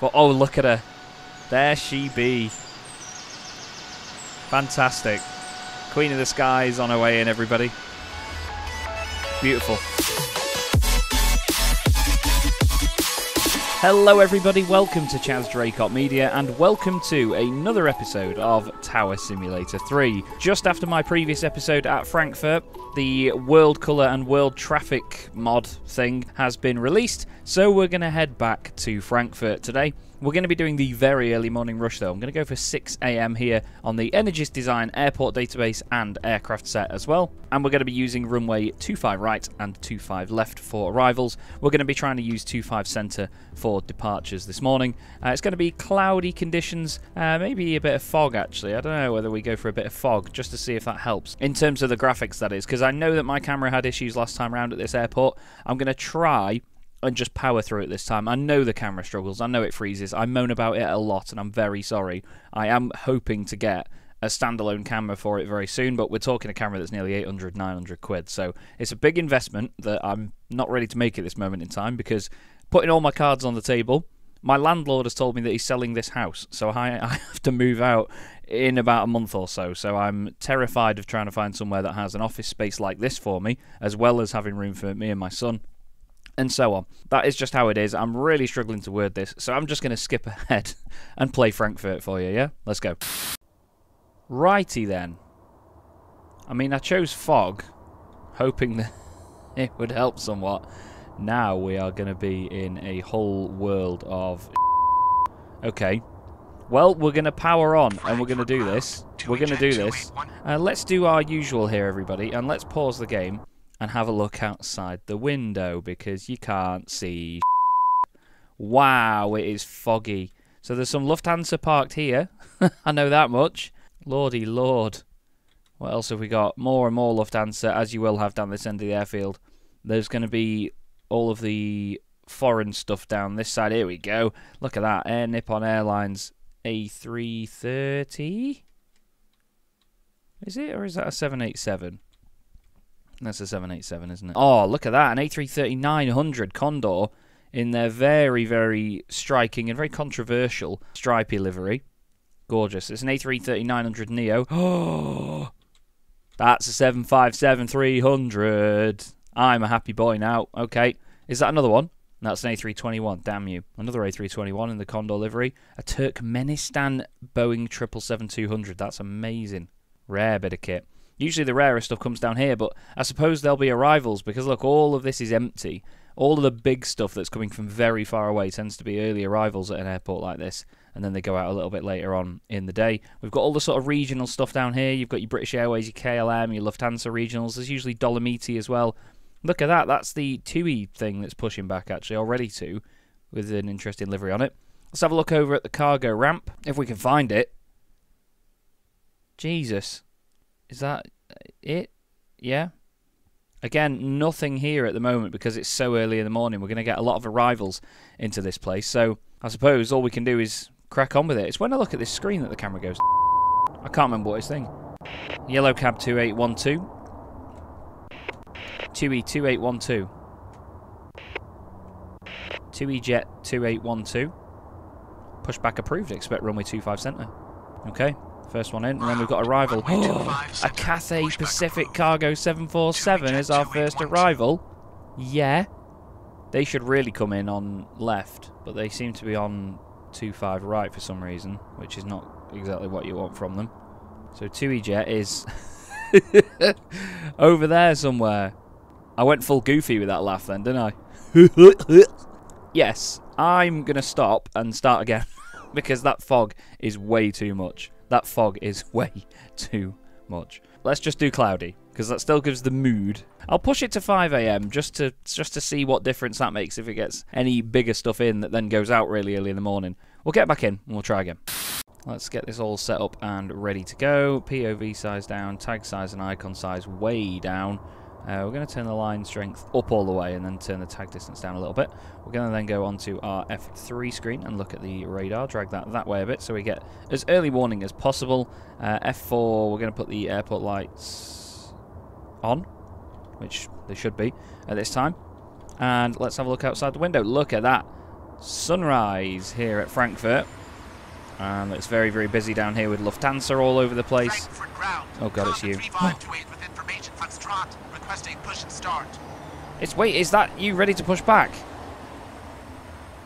But oh, look at her. There she be. Fantastic. Queen of the Skies on her way in, everybody. Beautiful. Hello everybody, welcome to Chaz Draycott Media and welcome to another episode of Tower Simulator 3. Just after my previous episode at Frankfurt, the World Colour and World Traffic mod thing has been released, so we're going to head back to Frankfurt today. We're going to be doing the very early morning rush though. I'm going to go for 6 AM here on the Nyerges Design airport database and aircraft set as well. And we're going to be using runway 25 right and 25 left for arrivals. We're going to be trying to use 25 centre for departures this morning. It's going to be cloudy conditions, maybe a bit of fog actually. I don't know whether we go for a bit of fog just to see if that helps. In terms of the graphics that is, because I know that my camera had issues last time around at this airport. I'm going to try and just power through it this time. I know the camera struggles, I know it freezes, I moan about it a lot and I'm very sorry. I am hoping to get a standalone camera for it very soon, but we're talking a camera that's nearly 800, 900 quid, so it's a big investment that I'm not ready to make at this moment in time, because putting all my cards on the table, my landlord has told me that he's selling this house, so I have to move out in about a month or so, so I'm terrified of trying to find somewhere that has an office space like this for me, as well as having room for me and my son, and so on. That is just how it is. I'm really struggling to word this, so I'm just going to skip ahead and play Frankfurt for you, yeah? Let's go. Righty then. I mean, I chose fog, hoping that it would help somewhat. Now we are going to be in a whole world of okay. Well, we're going to power on, and we're going to do this. We're going to do this. Let's do our usual here, everybody, and let's pause the game and have a look outside the window, because you can't see. Wow, it is foggy. So there's some Lufthansa parked here. I know that much. Lordy lord. What else have we got? More and more Lufthansa, as you will have down this end of the airfield. There's going to be all of the foreign stuff down this side. Here we go. Look at that. Air Nippon Airlines A330. Is it, or is that a 787? That's a 787, isn't it? Oh, look at that. An A330-900 Condor in their very, very striking and very controversial stripy livery. Gorgeous. It's an A330-900 Neo. Oh, that's a 757-300. I'm a happy boy now. Okay. Is that another one? That's an A321. Damn you. Another A321 in the Condor livery. A Turkmenistan Boeing 777-200. That's amazing. Rare bit of kit. Usually the rarer stuff comes down here, but I suppose there'll be arrivals, because look, all of this is empty. All of the big stuff that's coming from very far away tends to be early arrivals at an airport like this, and then they go out a little bit later on in the day. We've got all the sort of regional stuff down here. You've got your British Airways, your KLM, your Lufthansa regionals. There's usually Dolomiti as well. Look at that. That's the TUI thing that's pushing back, actually, already too, with an interesting livery on it. Let's have a look over at the cargo ramp, if we can find it. Jesus. Is that it? Yeah? Again, nothing here at the moment because it's so early in the morning. We're going to get a lot of arrivals into this place. So I suppose all we can do is crack on with it. It's when I look at this screen that the camera goes. I can't remember what it's saying. Yellow cab 2812. TUI 2812. TUI jet 2812. Pushback approved. Expect runway 25 centre. Okay. First one in, and then we've got arrival. Oh, a Cathay Pacific Cargo 747 is our first arrival. Yeah. They should really come in on left, but they seem to be on 25 right for some reason, which is not exactly what you want from them. So TUI jet is over there somewhere. I went full goofy with that laugh then, didn't I? Yes, I'm going to stop and start again because that fog is way too much. That fog is way too much. Let's just do cloudy, because that still gives the mood. I'll push it to 5 AM just to see what difference that makes if it gets any bigger stuff in that then goes out really early in the morning. We'll get back in and we'll try again. Let's get this all set up and ready to go. POV size down, tag size and icon size way down. We're going to turn the line strength up all the way and then turn the tag distance down a little bit. We're going to then go onto our F3 screen and look at the radar, drag that way a bit so we get as early warning as possible. F4, we're going to put the airport lights on, which they should be at this time. And let's have a look outside the window. Look at that. sunrise here at Frankfurt. And it's very, very busy down here with Lufthansa all over the place. Oh god, it's you. Wait, is that you ready to push back?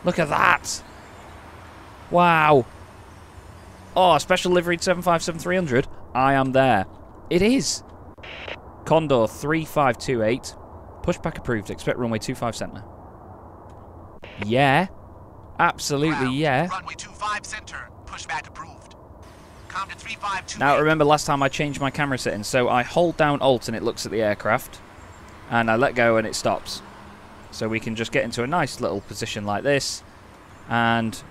Look at that. Wow. Oh, special liveried 757-300. I am there. It is. Condor 3528. Pushback approved. Expect runway 25 center. Yeah. Absolutely, yeah. Runway 25 center. Pushback approved. Come to 3528. Now, remember last time I changed my camera settings, so I hold down Alt and it looks at the aircraft, and I let go and it stops. So we can just get into a nice little position like this, and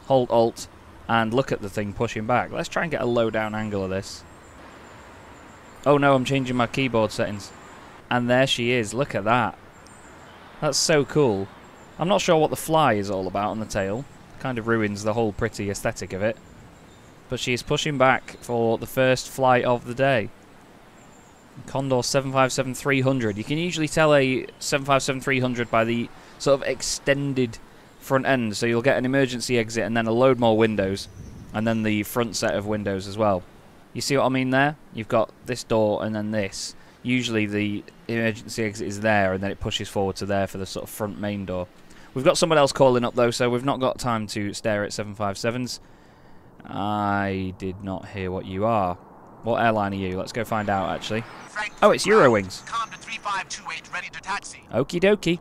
hold Alt and look at the thing pushing back. Let's try and get a low down angle of this. Oh no, I'm changing my keyboard settings. And there she is, look at that. That's so cool. I'm not sure what the fly is all about on the tail. Kind of ruins the whole pretty aesthetic of it. But she is pushing back for the first flight of the day. Condor 757-300. You can usually tell a 757-300 by the sort of extended front end. So you'll get an emergency exit and then a load more windows. And then the front set of windows as well. You see what I mean there? You've got this door and then this. Usually the emergency exit is there and then it pushes forward to there for the sort of front main door. We've got someone else calling up though, so we've not got time to stare at 757s. I did not hear what you are. What airline are you? Let's go find out actually. Oh, it's Eurowings. Okie dokie.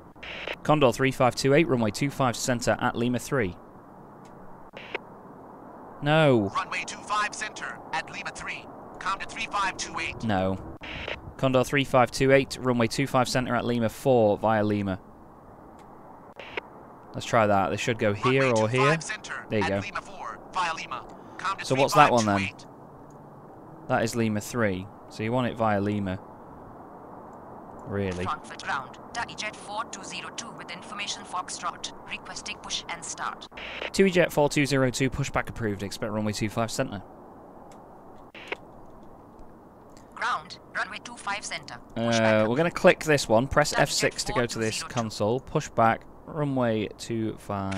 Condor 3528, runway 25 center at Lima 3. No. Runway 25 center at Lima 3. Come to 3528. No. Condor 3528, runway 25 center at Lima 4 via Lima. Let's try that. They should go here or here. There you go. So what's that one then? That is Lima 3. So you want it via Lima. Really? Frankfurt ground. Jet 4202 with information Foxtrot. Requesting push and start. Jet 4202, pushback approved. Expect runway 25 center. Ground, runway 25 center. We're going to click this one. Press F6 to go to this console. Push back. Runway 25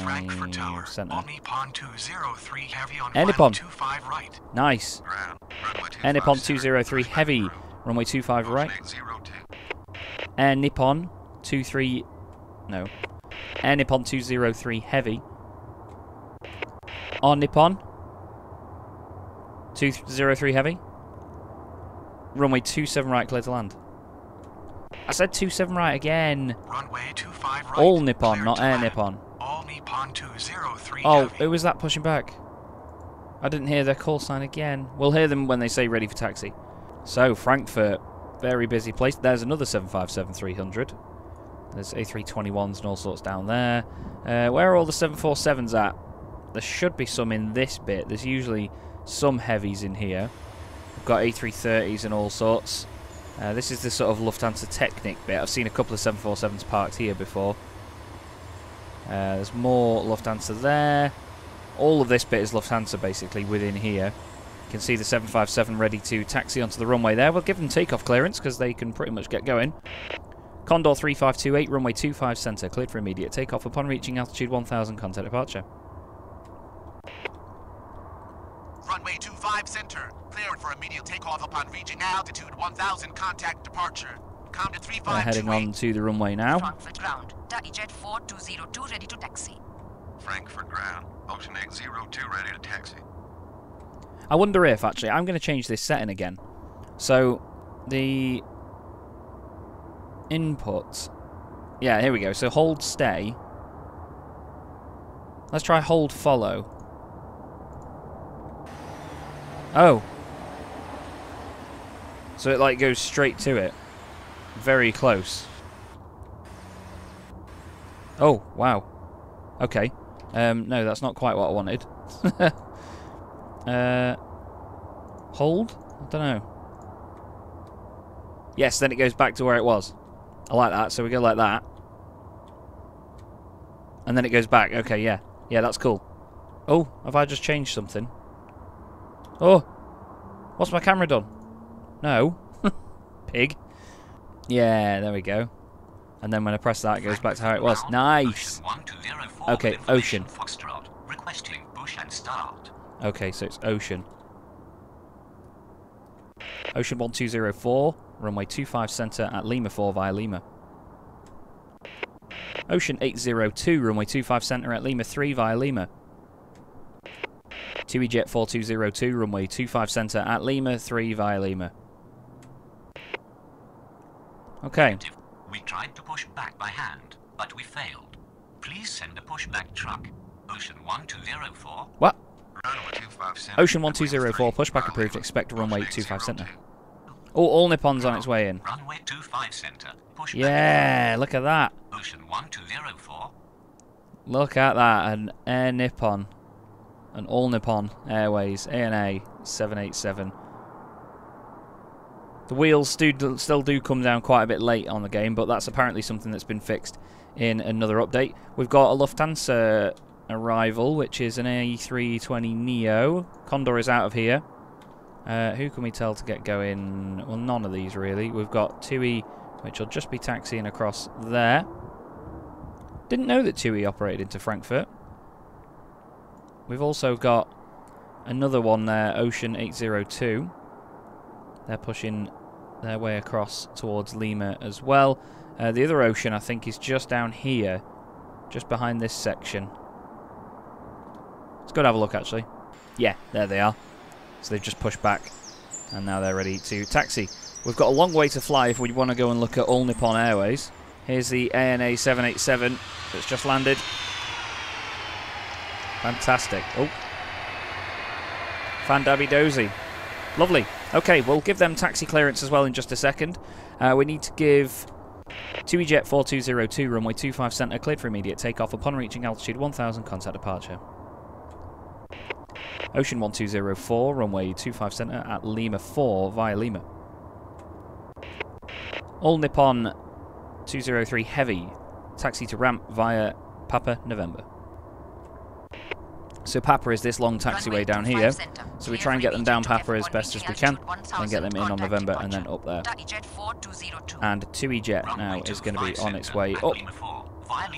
center. Omnipon 203 heavy on Nippon. 25 right. Nice. Nippon 203 heavy. Runway 25 right. Air Nippon 23. No. Air Nippon 203 heavy. On Nippon 203 heavy. Runway 27 right, clear to land. I said 27 right again. Runway 25 right. All Nippon, not Air Nippon. All Nippon 203 Oh, heavy. who was that pushing back? I didn't hear their call sign again. We'll hear them when they say ready for taxi. So, Frankfurt, very busy place. There's another 757-300. There's A321s and all sorts down there. Where are all the 747s at? There should be some in this bit. There's usually some heavies in here. We've got A330s and all sorts. This is the sort of Lufthansa Technic bit. I've seen a couple of 747s parked here before. There's more Lufthansa there. All of this bit is Lufthansa basically within here. You can see the 757 ready to taxi onto the runway there. We'll give them takeoff clearance because they can pretty much get going. Condor 3528, runway 25 center, cleared for immediate takeoff upon reaching altitude 1000, contact departure. Runway 25 center, cleared for immediate takeoff upon reaching altitude 1000, contact departure. Come to 3528. We're heading on to the runway now. Frankfurt ground. Jet 4202 ready to taxi. Frankfurt ground. Ocean X 02 ready to taxi. I wonder if, actually, I'm going to change this setting again. So, the input. Yeah, here we go. So, hold stay. Let's try hold follow. Oh. So it like goes straight to it. Very close. Oh, wow. Okay. No, that's not quite what I wanted. Hold? I don't know. Yes, then it goes back to where it was. I like that. So we go like that. And then it goes back. Okay, yeah. Yeah, that's cool. Oh, have I just changed something? Oh! What's my camera done? No. Pig. Yeah, there we go. And then when I press that, it goes back to how it was. Nice! Okay, ocean. Okay, so it's ocean. Ocean 1204, runway 25 center at Lima 4 via Lima. Ocean 802, runway 25 center at Lima 3 via Lima. TUI Jet 4202, runway 25 center at Lima 3 via Lima. Okay. We tried to push back by hand, but we failed. Please send a pushback truck. Ocean 1204. What? Ocean 1204, pushback approved, expect runway 25 center. Oh, all Nippon's on its way in. Runway 25 center. Yeah, look at that. Ocean 1204. Look at that, an Air Nippon. An All Nippon Airways, ANA 787. The wheels still do come down quite a bit late on the game, but that's apparently something that's been fixed in another update. We've got a Lufthansa arrival, which is an A320neo. Condor is out of here. Who can we tell to get going? Well, none of these really. We've got TUI, which will just be taxiing across there. Didn't know that TUI operated into Frankfurt. We've also got another one there, Ocean 802. They're pushing their way across towards Lima as well. The other Ocean, I think, is just down here, just behind this section. Let's go and have a look, actually. Yeah, there they are. So they've just pushed back, and now they're ready to taxi. We've got a long way to fly if we want to go and look at All Nippon Airways. Here's the ANA 787 that's just landed. Fantastic. Oh. Fandabby-dozy. Lovely. Okay, we'll give them taxi clearance as well in just a second. We need to give TUI Jet 4202, runway 25 center, cleared for immediate takeoff upon reaching altitude 1000, contact departure. Ocean 1204, runway 25 center at Lima 4 via Lima. All Nippon 203 Heavy, taxi to ramp via Papa November. So Papa is this long taxiway down here, so we try and get them down Papa as best as we can, and get them in on November and then up there. And TUI Jet now is going to be on its way up.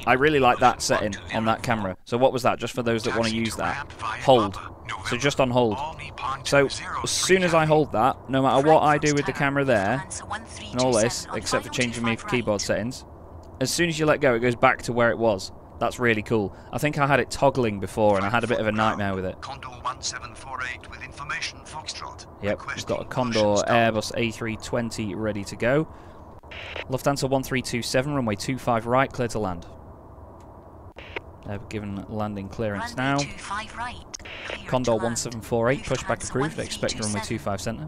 I really like that setting on that camera. So what was that? Just for those that want to use that. Hold. So just on hold. So as soon as I hold that, no matter what I do with the camera there, and all this, except for changing my keyboard settings, as soon as you let go, it goes back to where it was. That's really cool. I think I had it toggling before, and I had a bit of a nightmare with it. Condor 1748 with information Foxtrot. Yep, we've got a Condor Airbus A320 ready to go. Lufthansa 1327, runway 25 right, clear to land. They're given landing clearance now. Condor 1748, pushback approved, expect runway 25 center.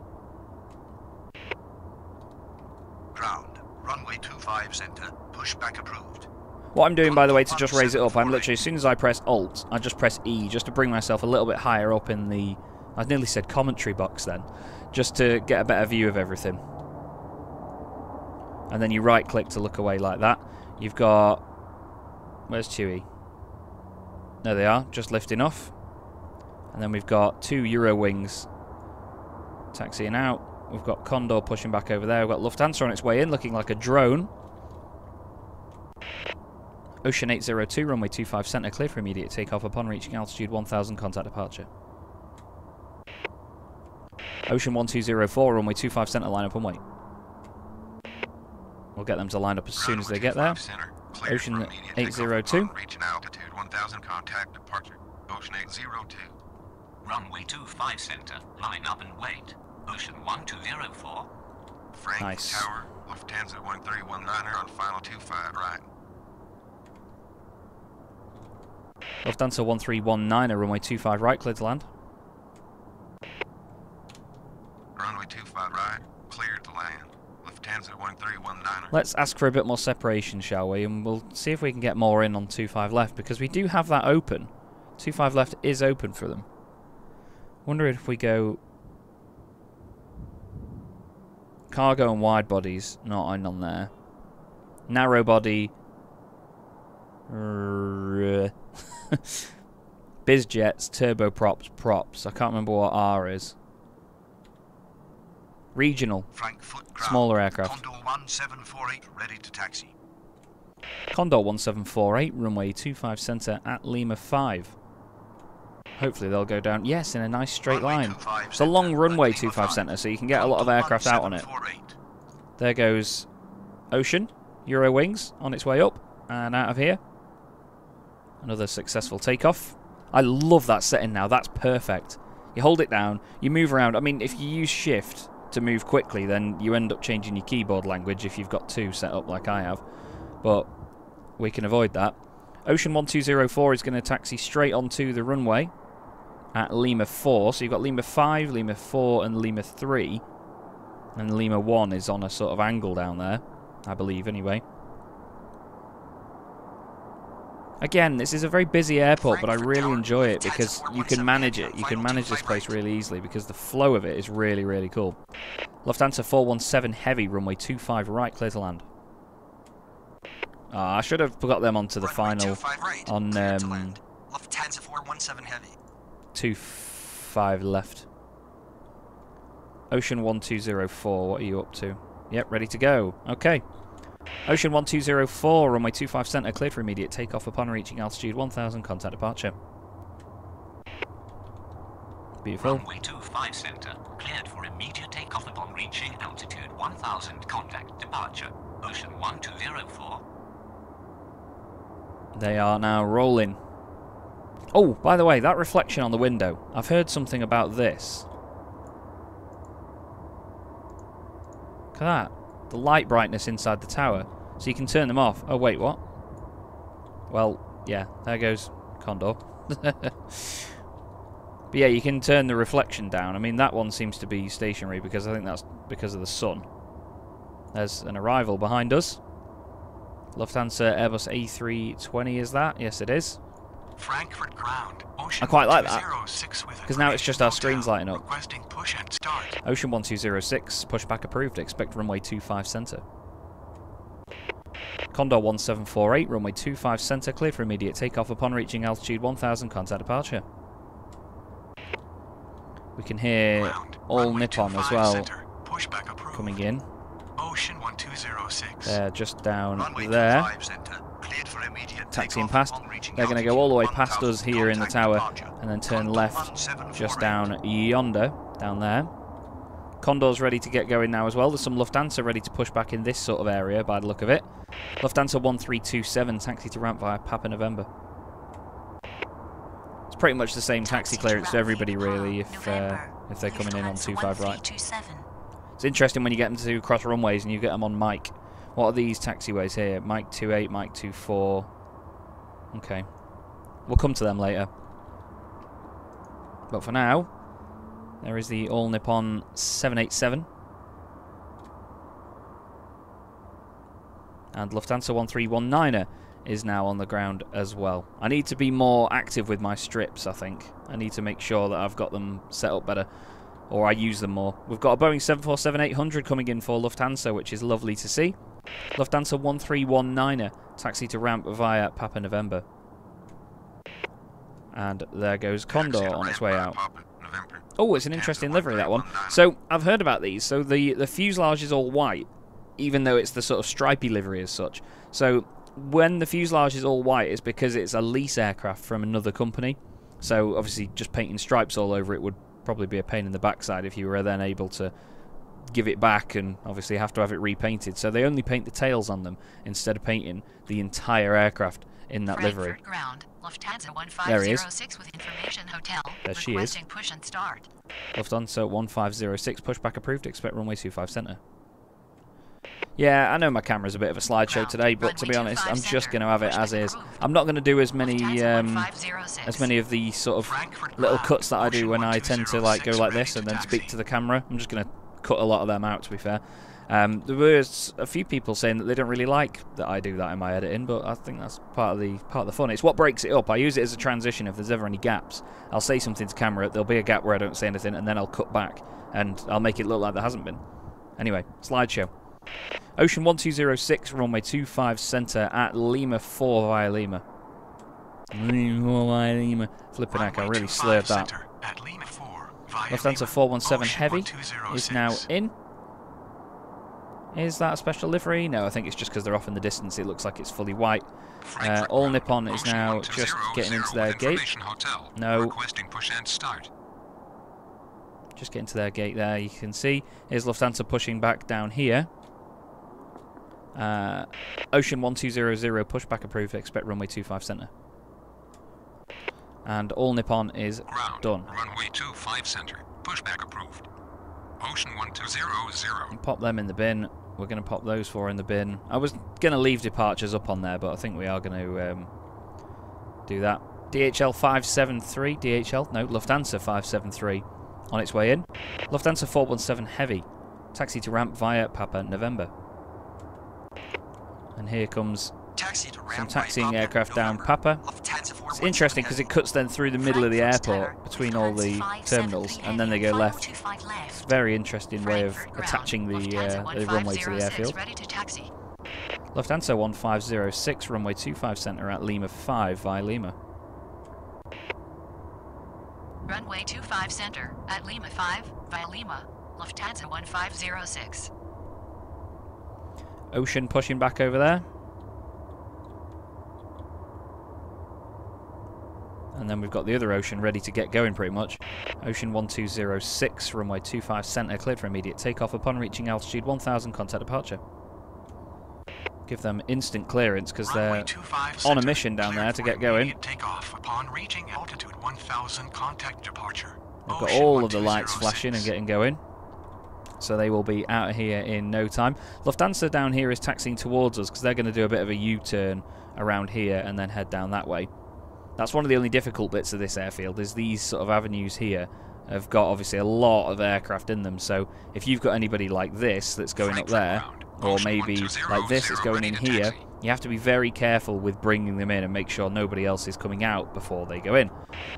Ground, runway 25 center, pushback approved. What I'm doing, by the way, to just raise it up, I'm literally, as soon as I press Alt, I just press E, just to bring myself a little bit higher up in the, I nearly said commentary box then, just to get a better view of everything. And then you right-click to look away like that. You've got, where's TUI? There they are, just lifting off. And then we've got two Eurowings taxiing out. We've got Condor pushing back over there. We've got Lufthansa on its way in, looking like a drone. Ocean 802, runway 25 center, clear for immediate takeoff upon reaching altitude 1000, contact departure. Ocean 1204, runway 25 center, line up and wait. We'll get them to line up as soon as they get there. Ocean 802. Reaching altitude 1000, contact departure. Ocean 802. Runway 25 center, line up and wait. Ocean 1204. Frankfurt Nice. Tower, Lufthansa 1319 on final 25 right. Lufthansa 1319, runway 25 right, clear to land. Runway 25 right, cleared to land. Lufthansa 1319. Let's ask for a bit more separation, shall we? And we'll see if we can get more in on 25 left, because we do have that open. 25 left is open for them. Wonder if we go cargo and wide bodies, not on there. Narrow body. Biz jets, turboprops, props. I can't remember what R is. Regional. Frankfurt ground. Smaller aircraft. Condor 1748 ready to taxi. Condor 1748, runway 25 center at Lima 5. Hopefully they'll go down, yes, in a nice straight line. It's a long runway 25 center, so you can get a lot of aircraft out on it. There goes Ocean, Eurowings, on its way up and out of here. Another successful takeoff. I love that setting now, that's perfect. You hold it down, you move around. I mean, if you use shift to move quickly, then you end up changing your keyboard language if you've got two set up like I have. But we can avoid that. Ocean 1204 is going to taxi straight onto the runway at Lima 4. So you've got Lima 5, Lima 4 and Lima 3. And Lima 1 is on a sort of angle down there, I believe anyway. Again, this is a very busy airport, but I really enjoy it because you can manage it. You can manage this place really easily because the flow of it is really, really cool. Lufthansa 417 Heavy, runway 25 right, clear to land. I should have got them onto the final on Lufthansa 417 Heavy. 25 left. Ocean 1204, what are you up to? Yep, ready to go. Okay. Ocean 1204, runway 25 center, cleared for immediate takeoff upon reaching altitude 1000, contact departure. Beautiful. Runway 25 center, cleared for immediate takeoff upon reaching altitude 1000, contact departure. Ocean 1204. They are now rolling. Oh, by the way, that reflection on the window. I've heard something about this. Look at that. The light brightness inside the tower. So you can turn them off. Oh, wait, what? Well, yeah, there goes Condor. But yeah, you can turn the reflection down. I mean, that one seems to be stationary because I think that's because of the sun. There's an arrival behind us. Lufthansa Airbus A320 is that? Yes, it is. Frankfurt ground. I quite like that because now it's just our screens lighting up. Push and start. Ocean 1206, pushback approved. Expect runway 25 center. Condor 1748, runway 25 center, cleared for immediate takeoff upon reaching altitude 1000, contact departure. We can hear all Nippon as well coming in. Ocean 1206. They're just down there. Taxiing past. They're going to go all the way past us here in the tower and then turn left just down yonder, down there. Condor's ready to get going now as well. There's some Lufthansa ready to push back in this sort of area by the look of it. Lufthansa 1327, taxi to ramp via Papa November. It's pretty much the same taxi clearance for everybody really if they're coming in on 25 right. It's interesting when you get them to cross runways and you get them on mic. What are these taxiways here? Mic 28, Mic 24. Okay. We'll come to them later. But for now, there is the All Nippon 787. And Lufthansa 1319er is now on the ground as well. I need to be more active with my strips, I think. I need to make sure that I've got them set up better. Or I use them more. We've got a Boeing 747-800 coming in for Lufthansa, which is lovely to see. Lufthansa 1319er, taxi to ramp via Papa November. And there goes Condor on its way out. Oh, it's an interesting livery, that one. So, I've heard about these. So, the fuselage is all white, even though it's the sort of stripy livery as such. So, when the fuselage is all white, it's because it's a lease aircraft from another company. So, obviously, just painting stripes all over it would probably be a pain in the backside if you were then able to give it back and obviously have to have it repainted. So they only paint the tails on them instead of painting the entire aircraft in that livery. Ground. Lufthansa There he is. 1506 with information hotel. There she is. Push and start. Lufthansa 1506, pushback approved, expect runway 25 center. Yeah, I know my camera's a bit of a slideshow today, but to be honest, I'm just going to have it as is. I'm not going to do as many of the sort of little cuts that I do when I tend to like go like this and then speak to the camera. I'm just going to cut a lot of them out, to be fair. There was a few people saying that they don't really like that I do that in my editing, but I think that's part of the fun. It's what breaks it up. I use it as a transition. If there's ever any gaps, I'll say something to camera. There'll be a gap where I don't say anything, and then I'll cut back and I'll make it look like there hasn't been. Anyway, slideshow. Ocean 1206, runway 25 center at Lima 4 via Lima. Lima via Lima. Flipping heck, I really slurred that. Lufthansa 417 Heavy is now in. Is that a special livery? No, I think it's just because they're off in the distance. It looks like it's fully white. All Nippon is now just getting into their gate. No. Push and start. Just getting to their gate there. You can see here's Lufthansa pushing back down here. Ocean 1200 pushback approved. Expect runway 25 center. And all Nippon is done. Runway 25 center. Pushback approved. Ocean 1200. Pop them in the bin. We're going to pop those four in the bin. I was going to leave departures up on there, but I think we are going to do that. DHL 573. DHL? No, Lufthansa 573 on its way in. Lufthansa 417 Heavy. Taxi to ramp via Papa November. And here comes some taxiing aircraft down Papa. It's interesting because it cuts then through the middle of the airport between all the terminals, and then they go left. It's a very interesting way of attaching the runway to the airfield. Lufthansa 1506, runway 25 center at Lima 5 via Lima. Runway 25 center at Lima 5 via Lima. Lufthansa 1506. Ocean pushing back over there. And then we've got the other Ocean ready to get going pretty much. Ocean 1206, runway 25 center, cleared for immediate takeoff upon reaching altitude 1000, contact departure. Give them instant clearance because they're on a mission down there to get going. Takeoff upon reaching altitude 1000, contact departure. They've got all of the lights flashing and getting going. So they will be out of here in no time. Lufthansa down here is taxiing towards us because they're going to do a bit of a U-turn around here and then head down that way. That's one of the only difficult bits of this airfield, is these sort of avenues here have got obviously a lot of aircraft in them. So if you've got anybody like this that's going up there, or maybe like this that's going in here, you have to be very careful with bringing them in and make sure nobody else is coming out before they go in.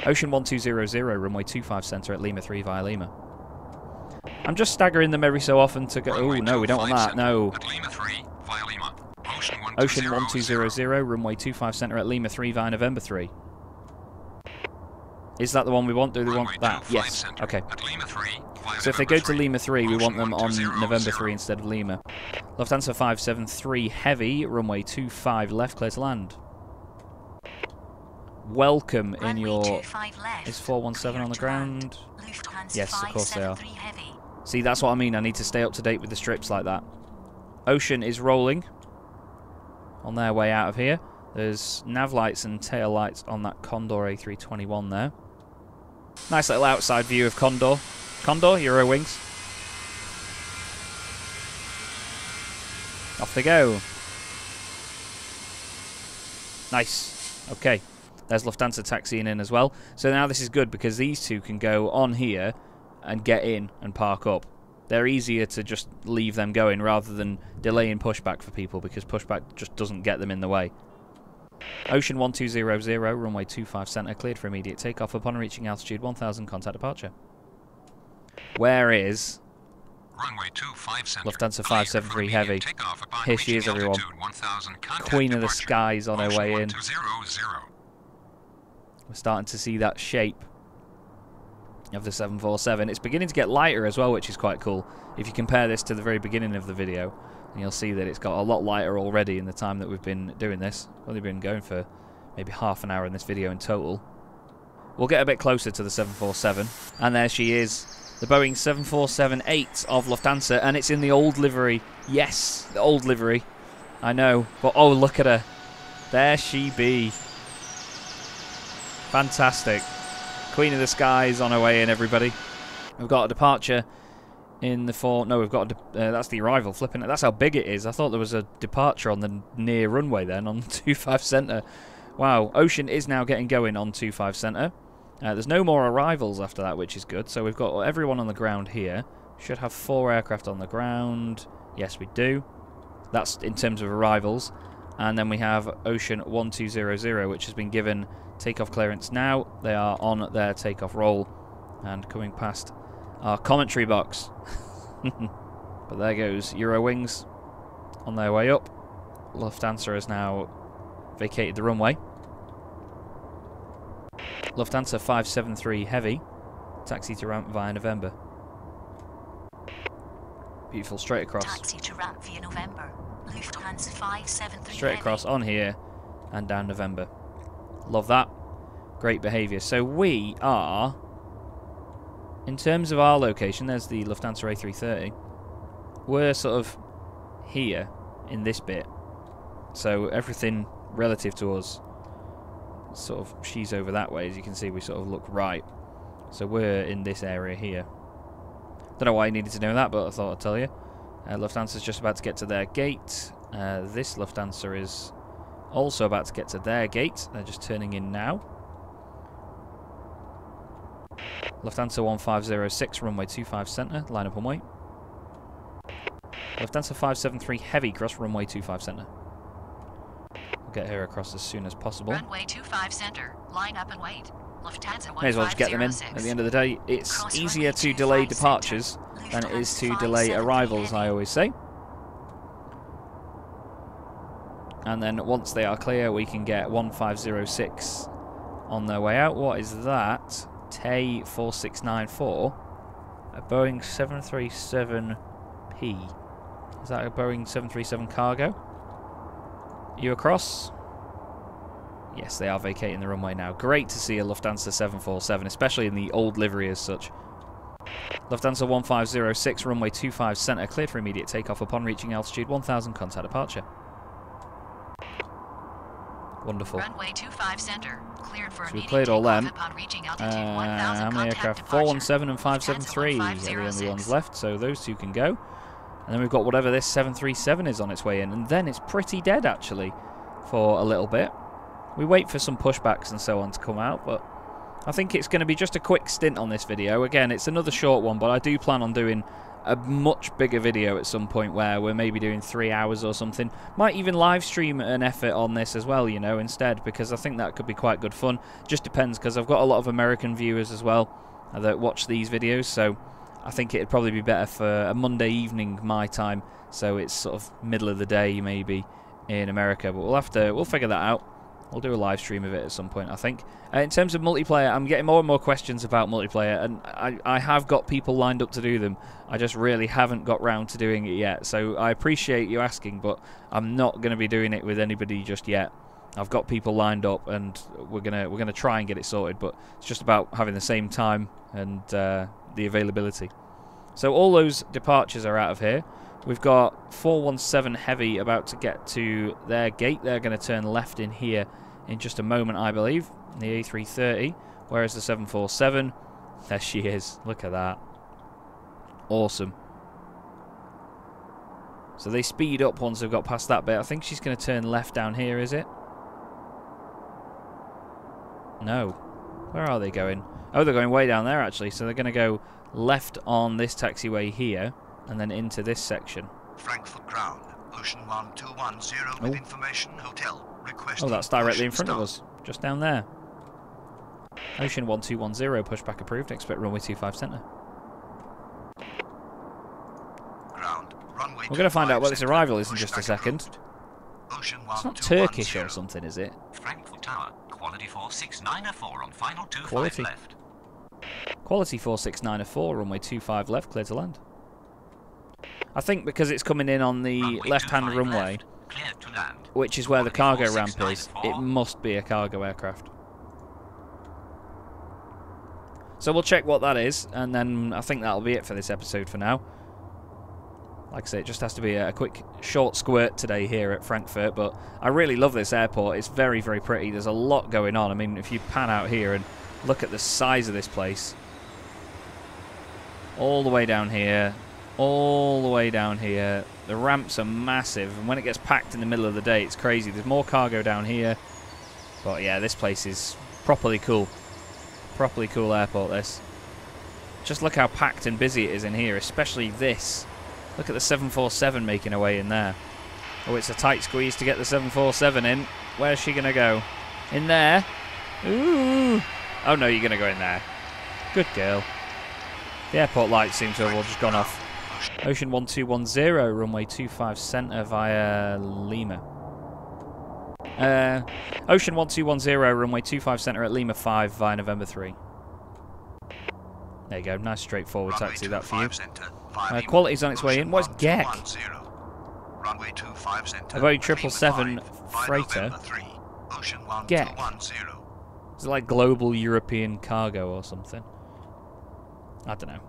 Ocean 1200, runway 25 center at Lima 3 via Lima. I'm just staggering them every so often to go... Oh, no, we don't want that. No. Ocean 1200, runway 25 center at Lima 3 via November 3. Is that the one we want? Do they want that? Yes. Okay. So if they go to Lima 3, we want them on November 3 instead of Lima. Lufthansa 573 Heavy, runway 25 left, clear to land. Welcome in your... Is 417 on the ground? Yes, of course they are. See, that's what I mean. I need to stay up to date with the strips like that. Ocean is rolling on their way out of here. There's nav lights and tail lights on that Condor A321 there. Nice little outside view of Condor. Condor, Euro wings. Off they go. Nice. Okay. There's Lufthansa taxiing in as well. So now this is good because these two can go on here and get in and park up. They're easier to just leave them going rather than delaying pushback for people, because pushback just doesn't get them in the way. Ocean 1200, runway 25 center, cleared for immediate takeoff upon reaching altitude 1000, contact departure. Where is Runway 25 center. Lufthansa 573 Heavy? Here she is, everyone. Queen of the skies on her way in. We're starting to see that shape of the 747. It's beginning to get lighter as well, which is quite cool. If you compare this to the very beginning of the video, you'll see that it's got a lot lighter already in the time that we've been doing this. We've only been going for maybe half an hour in this video in total. We'll get a bit closer to the 747, and there she is, the Boeing 747-8 of Lufthansa, and it's in the old livery. Yes, the old livery. I know, but oh, look at her. There she be. Fantastic. Queen of the skies on her way in, everybody. We've got a departure in the no, we've got that's the arrival. Flipping it. That's how big it is. I thought there was a departure on the near runway then on 25 center. Wow. Ocean is now getting going on 25 center. There's no more arrivals after that, which is good. So we've got everyone on the ground here. Should have 4 aircraft on the ground. Yes, we do. That's in terms of arrivals. And then we have Ocean 1200, which has been given takeoff clearance now. They are on their takeoff roll and coming past our commentary box. But there goes Eurowings on their way up. Lufthansa has now vacated the runway. Lufthansa 573 Heavy, taxi to ramp via November. Beautiful, straight across. Taxi to ramp via November. Lufthansa 573 Straight across on here and down November. Love that. Great behaviour. So we are, in terms of our location, there's the Lufthansa A330. We're sort of here in this bit. So everything relative to us, sort of, she's over that way. As you can see, we sort of look right. So we're in this area here. Don't know why you needed to know that, but I thought I'd tell you. Lufthansa's just about to get to their gate. This Lufthansa is also about to get to their gate. They're just turning in now. Lufthansa 1506, runway 25 centre, line up and wait. Lufthansa 573 heavy, cross runway 25 centre. We'll get her across as soon as possible. Runway 25 center, line up and wait. Lufthansa 1506. May as well just get them in. At the end of the day, it's easier to delay departures than it is to delay arrivals, I always say. And then once they are clear, we can get 1506 on their way out. What is that? TAY 4694. A Boeing 737P. Is that a Boeing 737 cargo? You across? Yes, they are vacating the runway now. Great to see a Lufthansa 747, especially in the old livery as such. Lufthansa 1506, runway 25 centre, cleared for immediate takeoff upon reaching altitude 1000, contact departure. Wonderful. Runway 25 center, cleared for So we immediate cleared all them. takeoff upon reaching altitude 1000, How many contact aircraft? departure. 417 and 573 are the only ones left, so those two can go. And then we've got whatever this 737 is on its way in, and then it's pretty dead actually for a little bit. We wait for some pushbacks and so on to come out, but I think it's going to be just a quick stint on this video. Again, it's another short one, but I do plan on doing a much bigger video at some point where we're maybe doing 3 hours or something. Might even live stream an effort on this as well, you know, instead, because I think that could be quite good fun. Just depends, because I've got a lot of American viewers as well that watch these videos, so I think it'd probably be better for a Monday evening my time, so it's sort of middle of the day maybe in America, but we'll figure that out. We'll do a live stream of it at some point, I think. In terms of multiplayer, I'm getting more and more questions about multiplayer, and I have got people lined up to do them. I just really haven't got round to doing it yet, so I appreciate you asking, but I'm not going to be doing it with anybody just yet. I've got people lined up, and we're gonna try and get it sorted, but it's just about having the same time and the availability. So all those departures are out of here. We've got 417 Heavy about to get to their gate. They're going to turn left in here in just a moment, I believe. The A330. Whereas the 747? There she is. Look at that. Awesome. So they speed up once they've got past that bit. I think she's going to turn left down here, is it? No. Where are they going? Oh, they're going way down there, actually. So they're going to go left on this taxiway here, and then into this section. Frankfurt ground, Ocean 1210 with information, hotel, requesting. Oh, that's directly in Ocean front of us, just down there. Ocean 1210, pushback approved, expect runway 25 centre. Ground, runway We're going to find out what this centre, arrival is in just a pushback second. approved. Ocean It's not 1210. Turkish or something, is it? Frankfurt Tower, quality 46904 on final 25 Quality. left. Quality 46904, runway 25 left, clear to land. I think because it's coming in on the Runway left-hand 25 runway, left, cleared to land. which is where the Quality cargo ramp is, 4694. it must be a cargo aircraft. So we'll check what that is, and then I think that'll be it for this episode for now. Like I say, it just has to be a quick, short squirt today here at Frankfurt, but I really love this airport. It's very, very pretty. There's a lot going on. I mean, if you pan out here and look at the size of this place, all the way down here, all the way down here, the ramps are massive, and when it gets packed in the middle of the day, it's crazy. There's more cargo down here, but yeah, this place is properly cool. Properly cool airport, this. Just look how packed and busy it is in here, especially this. Look at the 747 making her way in there. Oh, it's a tight squeeze to get the 747 in. Where's she going to go? In there? Ooh. Oh, no, you're going to go in there. Good girl. The airport lights seem to have all just gone off. Ocean 1210, runway 25 centre via Lima. Ocean 1210, runway 25 centre at Lima 5 via November 3. There you go, nice straightforward taxi that for you. Center, Quality's on its way in. What's GEC? Runway 25 center. A Boeing 777 freighter. GEC. Is it like Global European Cargo or something? I don't know.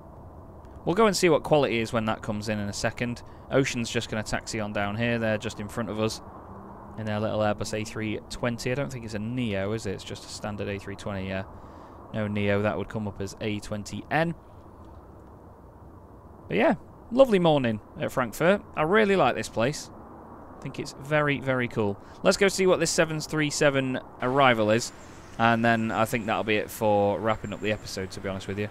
We'll go and see what quality is when that comes in a second. Ocean's just going to taxi on down here. They're just in front of us in their little Airbus A320. I don't think it's a Neo, is it? It's just a standard A320, yeah. No Neo, that would come up as A20N. But yeah, lovely morning at Frankfurt. I really like this place. I think it's very, very cool. Let's go see what this 737 arrival is. And then I think that'll be it for wrapping up the episode, to be honest with you.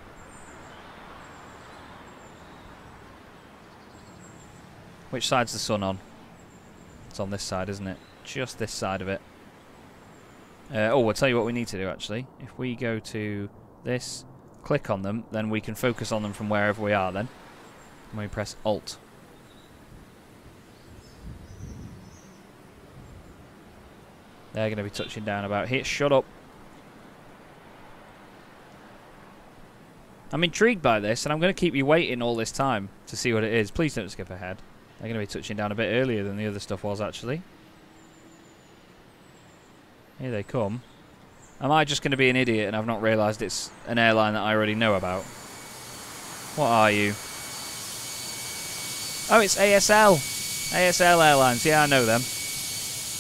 Which side's the sun on? It's on this side, isn't it? Just this side of it. Oh, I'll tell you what we need to do, actually. If we go to this, click on them, then we can focus on them from wherever we are then. When we press Alt. They're going to be touching down about here. Shut up. I'm intrigued by this, and I'm going to keep you waiting all this time to see what it is. Please don't skip ahead. They're going to be touching down a bit earlier than the other stuff was, actually. Here they come. Am I just going to be an idiot and I've not realised it's an airline that I already know about? What are you? Oh, it's ASL. ASL Airlines. Yeah, I know them.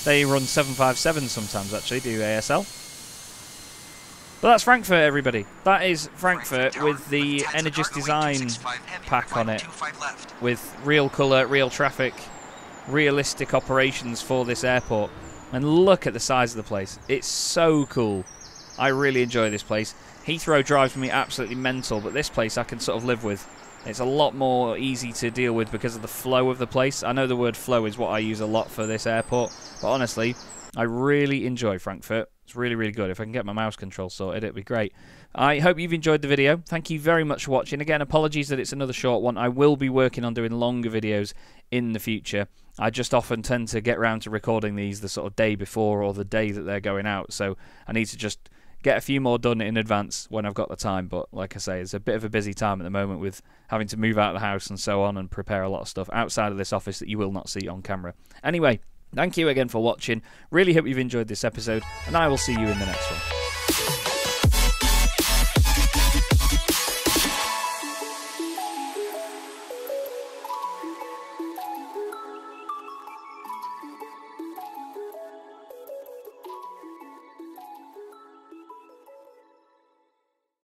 They run 757 sometimes, actually, do ASL. But that's Frankfurt, everybody. That is Frankfurt with the Nyerges Design pack on it. With real colour, real traffic, realistic operations for this airport. And look at the size of the place. It's so cool. I really enjoy this place. Heathrow drives me absolutely mental, but this place I can sort of live with. It's a lot more easy to deal with because of the flow of the place. I know the word flow is what I use a lot for this airport, but honestly, I really enjoy Frankfurt. It's really, really good. If I can get my mouse control sorted, it'd be great. I hope you've enjoyed the video. Thank you very much for watching. Again, apologies that it's another short one. I will be working on doing longer videos in the future. I just often tend to get around to recording these the sort of day before or the day that they're going out. So I need to just get a few more done in advance when I've got the time. But like I say, it's a bit of a busy time at the moment with having to move out of the house and so on and prepare a lot of stuff outside of this office that you will not see on camera. Anyway, thank you again for watching. Really hope you've enjoyed this episode, and I will see you in the next one.